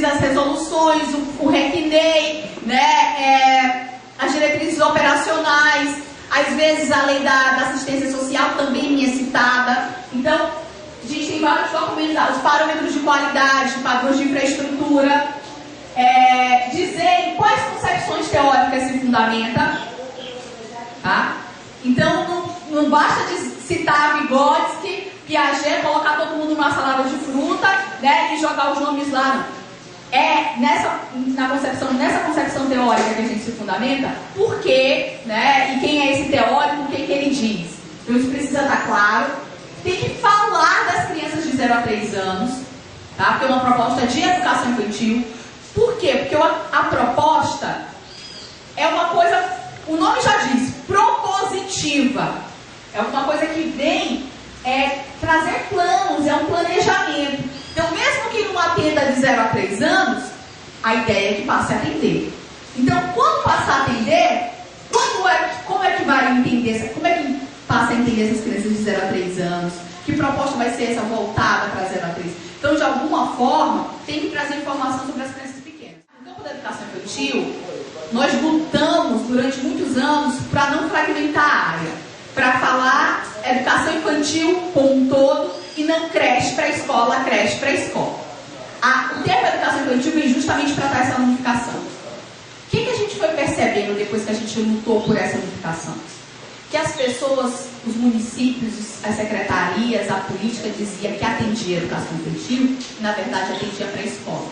as resoluções, o RECNEI, né, as diretrizes operacionais, às vezes a lei da assistência social também é citada. Então, a gente tem vários documentos, os parâmetros de qualidade, padrões de infraestrutura, dizer quais concepções teóricas se fundamenta, tá? Então, não basta citar Vygotsky, Piaget, colocar todo mundo numa salada de fruta, né, e jogar os nomes lá, não. É nessa concepção teórica que a gente se fundamenta, por quê, né, e quem é esse teórico, o que ele diz. Então isso precisa estar claro. Tem que falar das crianças de 0 a 3 anos, tá? Porque é uma proposta de educação infantil. Por quê? Porque a proposta é uma coisa, o nome já diz, propositiva. É uma coisa que vem trazer planos, é um planejamento. Então, mesmo que não atenda de 0 a 3 anos, a ideia é que passe a atender. Então, quando passar a atender, como é que vai entender, como é que passa a entender essas crianças de 0 a 3 anos? Que proposta vai ser essa voltada para 0 a 3? Então, de alguma forma, tem que trazer informação sobre as crianças pequenas. No campo da educação infantil, nós lutamos durante muitos anos para não fragmentar a área, para falar educação infantil como um todo, e não creche para a escola, creche para a escola. O termo educação infantil vem justamente para dar essa unificação. O que a gente foi percebendo depois que a gente lutou por essa unificação? Que as pessoas, os municípios, as secretarias, a política dizia que atendia a educação infantil, e na verdade atendia para a escola.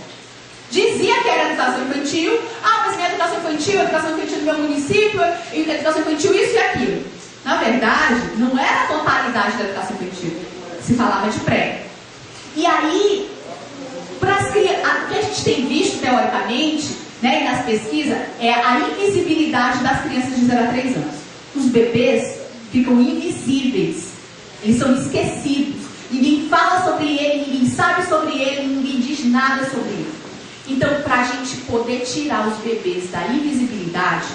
Dizia que era educação infantil, mas minha educação infantil, a educação infantil do meu município, a educação infantil isso e aquilo. Na verdade, não era a totalidade da educação infantil. Se falava de pré. E aí, o que a gente tem visto teoricamente, né, e nas pesquisas, é a invisibilidade das crianças de 0 a 3 anos. Os bebês ficam invisíveis, eles são esquecidos. Ninguém fala sobre ele, ninguém sabe sobre ele, ninguém diz nada sobre ele. Então, para a gente poder tirar os bebês da invisibilidade,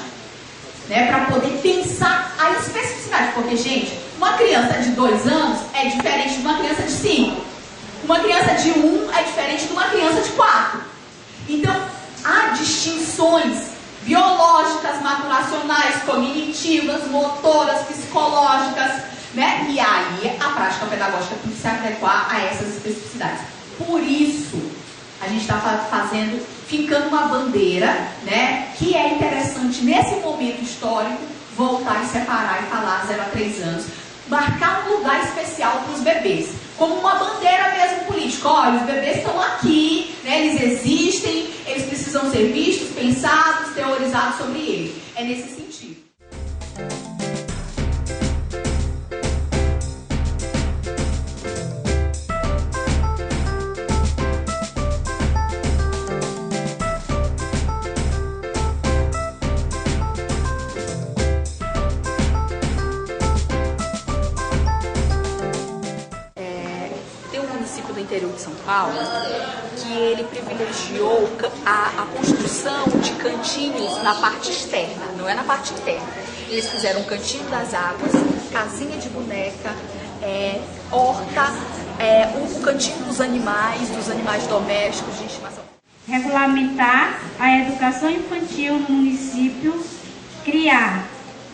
né, para poder pensar a especificidade, porque, gente, uma criança de 2 anos é diferente de uma criança de 5. Uma criança de 1 é diferente de uma criança de 4. Então, há distinções biológicas, maturacionais, cognitivas, motoras, psicológicas, né? E aí a prática pedagógica tem que se adequar a essas especificidades. Por isso, a gente está fincando uma bandeira, né, que é interessante nesse momento histórico voltar e separar e falar 0 a 3 anos, marcar um lugar especial para os bebês, como uma bandeira mesmo política. Olha, os bebês estão aqui, né, eles existem, eles precisam ser vistos, pensados, teorizados sobre eles. É nesse sentido. Do interior de São Paulo, que ele privilegiou a construção de cantinhos na parte externa, não é na parte interna. Eles fizeram um cantinho das águas, casinha de boneca, horta, o cantinho dos animais domésticos de estimação. Regulamentar a educação infantil no município, criar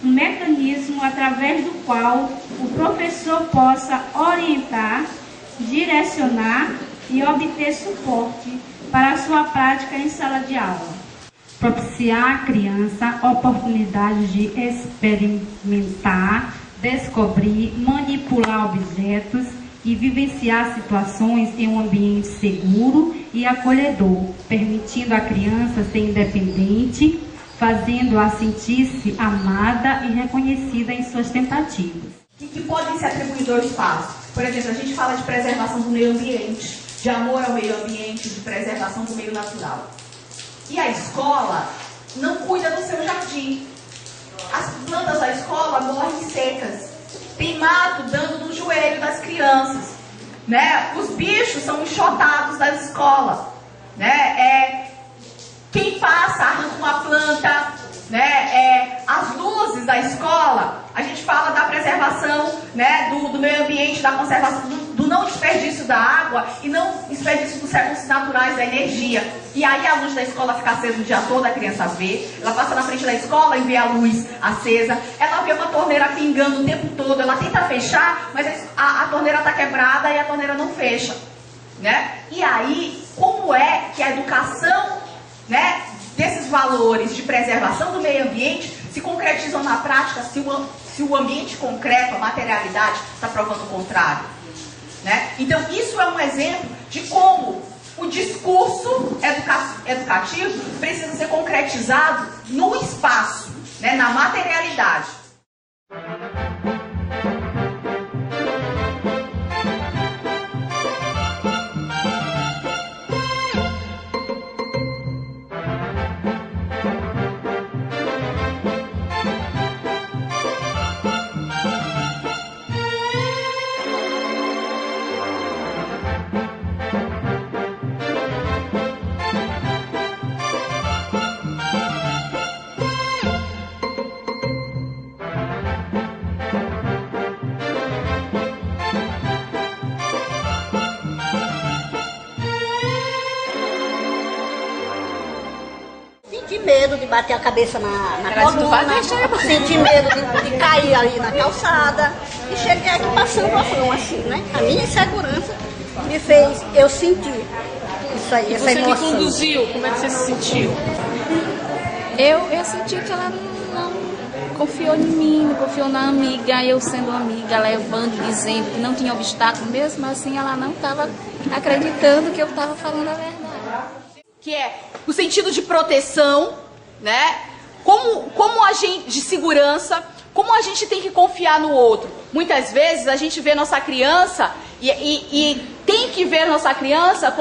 um mecanismo através do qual o professor possa orientar, direcionar e obter suporte para a sua prática em sala de aula. Propiciar à criança oportunidades de experimentar, descobrir, manipular objetos e vivenciar situações em um ambiente seguro e acolhedor, permitindo à criança ser independente, fazendo-a sentir-se amada e reconhecida em suas tentativas. E que podem se atribuir 2 passos. Por exemplo, a gente fala de preservação do meio ambiente, de amor ao meio ambiente, de preservação do meio natural. E a escola não cuida do seu jardim. As plantas da escola morrem secas. Tem mato dando no joelho das crianças, né? Os bichos são enxotados das escolas, né? Quem passa arranca uma planta, né? As luzes da escola, a gente fala da preservação, né, do meio ambiente, da conservação do não desperdício da água e não desperdício dos recursos naturais da energia. E aí a luz da escola fica acesa o dia todo, a criança vê, ela passa na frente da escola e vê a luz acesa, ela vê uma torneira pingando o tempo todo, ela tenta fechar, mas a torneira está quebrada e a torneira não fecha, né? E aí, como é que a educação, né, desses valores de preservação do meio ambiente se concretizam na prática se o ambiente concreto, a materialidade, está provando o contrário, né? Então, isso é um exemplo de como o discurso educativo precisa ser concretizado no espaço, né, na materialidade. Senti medo de bater a cabeça na coluna, senti medo de cair ali na calçada e cheguei aqui passando a mão assim, né? A minha insegurança me fez eu sentir isso aí, essa emoção. Você me conduziu, como é que você se sentiu? Eu senti que ela não confiou em mim, não confiou na amiga, eu sendo amiga, levando, dizendo que não tinha obstáculo, mesmo assim ela não estava acreditando que eu estava falando a verdade. Que é o sentido de proteção, né? Como a gente, de segurança, como a gente tem que confiar no outro. Muitas vezes a gente vê nossa criança e tem que ver nossa criança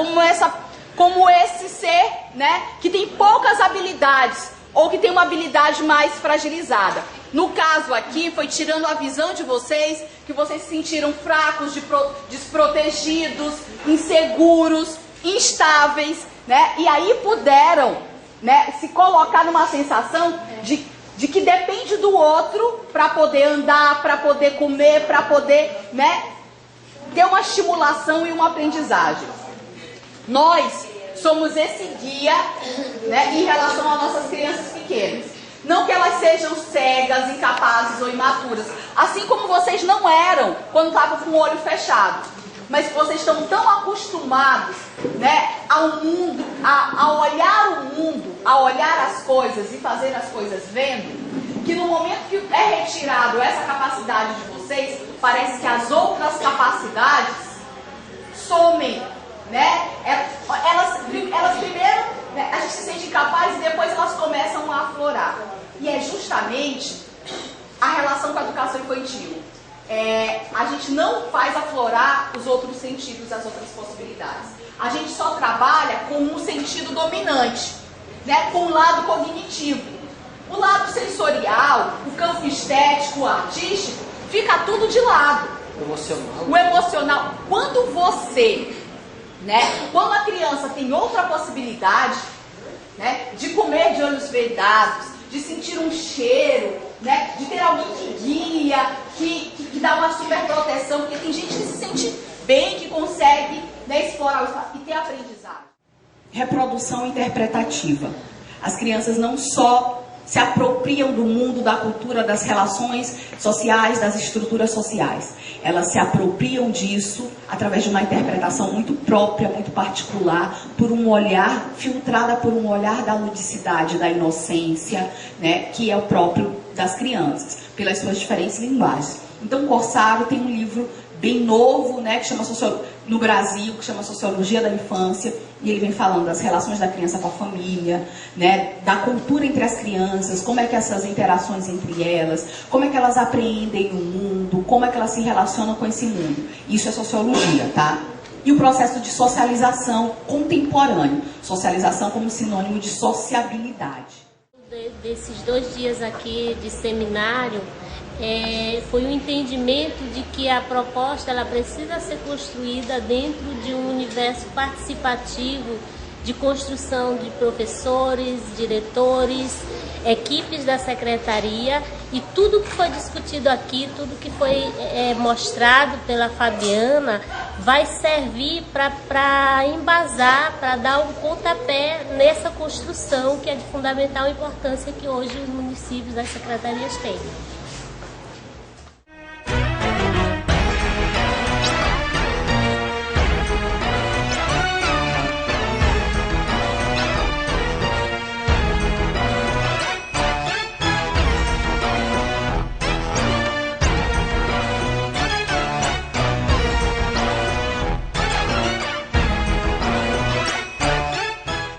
como esse ser, né, que tem poucas habilidades ou que tem uma habilidade mais fragilizada. No caso aqui, foi tirando a visão de vocês, que vocês se sentiram fracos, desprotegidos, inseguros, instáveis, né? E aí puderam, né, se colocar numa sensação de que depende do outro para poder andar, para poder comer, para poder, né, ter uma estimulação e uma aprendizagem. Nós somos esse guia, né, em relação às nossas crianças pequenas. Não que elas sejam cegas, incapazes ou imaturas, assim como vocês não eram quando estavam com o olho fechado. Mas vocês estão tão acostumados, né, ao mundo, a olhar o mundo, a olhar as coisas e fazer as coisas vendo, que no momento que é retirado essa capacidade de vocês, parece que as outras capacidades somem, né? Elas primeiro, né, a gente se sente incapaz e depois elas começam a aflorar. E é justamente a relação com a educação infantil. A gente não faz aflorar os outros sentidos, as outras possibilidades. A gente só trabalha com um sentido dominante, né, com o lado cognitivo. O lado sensorial, o campo estético, o artístico, fica tudo de lado. O emocional. Quando você, né, quando a criança tem outra possibilidade, né, de comer de olhos vedados, de sentir um cheiro, né, de ter alguém que guia, que dá uma super proteção, porque tem gente que se sente bem, que consegue, né, explorar o espaço e ter aprendizado. Reprodução interpretativa. As crianças não só se apropriam do mundo, da cultura, das relações sociais, das estruturas sociais. Elas se apropriam disso através de uma interpretação muito própria, muito particular, por um olhar, filtrada por um olhar da ludicidade, da inocência, né, que é o próprio das crianças, pelas suas diferentes linguagens. Então, o Corsaro tem um livro bem novo, né, que chama no Brasil, que chama Sociologia da Infância, e ele vem falando das relações da criança com a família, né, da cultura entre as crianças, como é que essas interações entre elas, como é que elas apreendem o mundo, como é que elas se relacionam com esse mundo. Isso é sociologia, tá? E o processo de socialização contemporâneo, socialização como sinônimo de sociabilidade. Desses 2 dias aqui de seminário, foi um entendimento de que a proposta ela precisa ser construída dentro de um universo participativo de construção de professores, diretores, equipes da secretaria, e tudo que foi discutido aqui, tudo que foi mostrado pela Fabiana, vai servir para embasar, para dar um pontapé nessa construção que é de fundamental importância que hoje os municípios, as secretarias têm.